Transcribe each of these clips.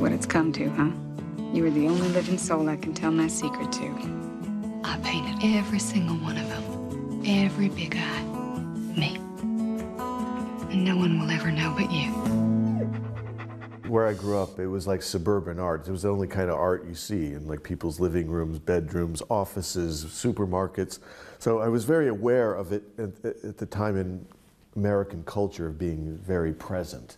what it's come to, huh? You are the only living soul I can tell my secret to. I painted every single one of them. Every big eye. Me. And no one will ever know but you. Where I grew up, it was like suburban art. It was the only kind of art you see in like people's living rooms, bedrooms, offices, supermarkets. So I was very aware of it at the time in American culture of being very present.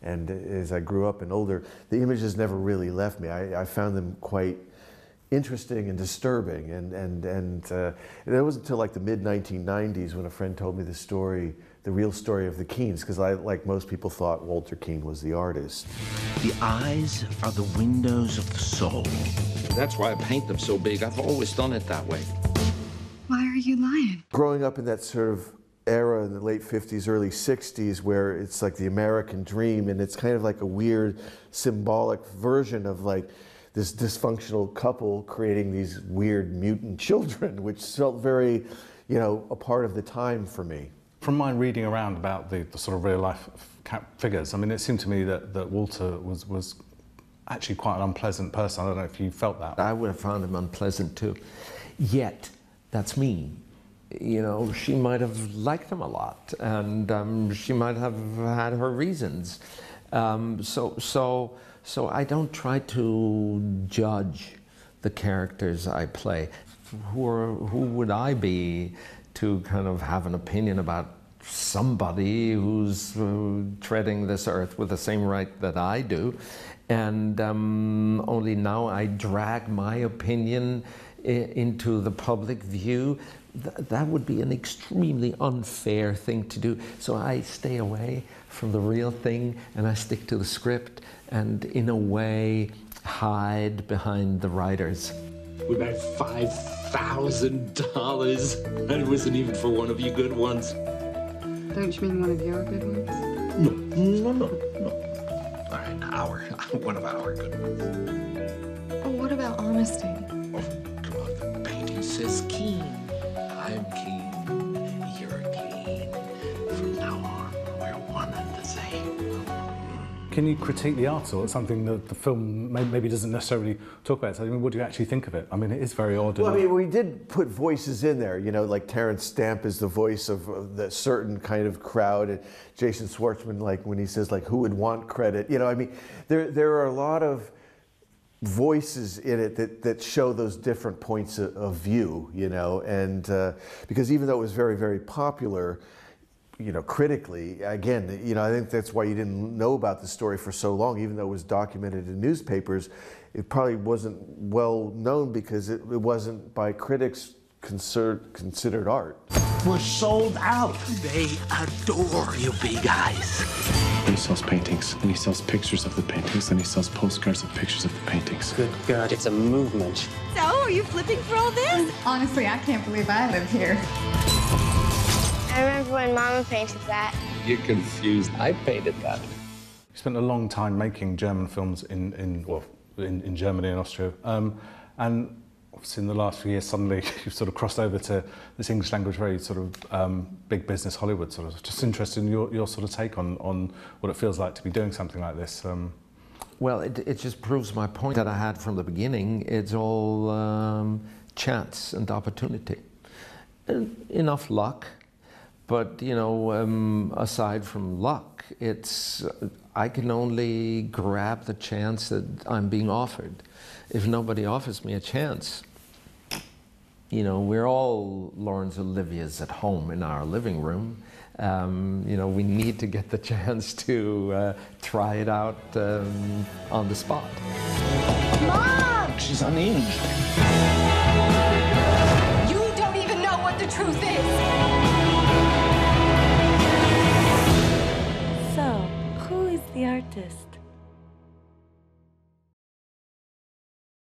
And as I grew up and older, the images never really left me. I found them quite interesting and disturbing. And it wasn't until like the mid-1990s when a friend told me the story, the real story of the Keens, because I, like most people, thought Walter Keane was the artist. The eyes are the windows of the soul. That's why I paint them so big. I've always done it that way. Why are you lying? Growing up in that sort of era in the late 50s, early 60s, where it's like the American dream, and it's kind of like a weird symbolic version of like this dysfunctional couple creating these weird mutant children, which felt very, you know, a part of the time for me. From my reading around about the sort of real life figures, I mean, it seemed to me that Walter was actually quite an unpleasant person. I don't know if you felt that. I would have found him unpleasant too. Yet, that's me. You know, she might have liked him a lot, and she might have had her reasons. So I don't try to judge the characters I play. Who would I be to kind of have an opinion about somebody who's treading this earth with the same right that I do? And only now I drag my opinion into the public view. That would be an extremely unfair thing to do. So I stay away from the real thing and I stick to the script and in a way hide behind the writers. We made $5,000 and it wasn't even for one of you good ones. Don't you mean one of your good ones? No. All right, one of our good ones. Oh, what about honesty? Oh, come on, the painting says Keen. I'm Keen, you're Keen. From now on, we're one and the same. Can you critique the art, or something that the film maybe doesn't necessarily talk about? So, I mean, what do you actually think of it? I mean, it is very odd. Well, I mean, we did put voices in there, you know, like Terrence Stamp is the voice of the certain kind of crowd, and Jason Schwartzman, like when he says, like, who would want credit? You know, I mean, there are a lot of voices in it that show those different points of view, you know, and because even though it was very, very popular, you know, critically, again, you know, I think that's why you didn't know about the story for so long, even though it was documented in newspapers. It probably wasn't well known because it wasn't by critics considered art. We're sold out. They adore you big guys. He sells paintings, and he sells pictures of the paintings, and he sells postcards of pictures of the paintings. Good God, it's a movement. So, are you flipping for all this? Honestly, I can't believe I live here. I remember when Mama painted that. You're confused. I painted that. You spent a long time making German films in Germany and Austria, and obviously in the last few years suddenly you've sort of crossed over to this English language, very sort of big business Hollywood sort of. Just interested in your sort of take on what it feels like to be doing something like this. Well, it just proves my point that I had from the beginning. It's all chance and opportunity. And enough luck. But, you know, aside from luck, I can only grab the chance that I'm being offered. If nobody offers me a chance, you know, we're all Laurence Oliviers at home in our living room. You know, we need to get the chance to try it out on the spot. Mom! She's unhinged. You don't even know what the truth is.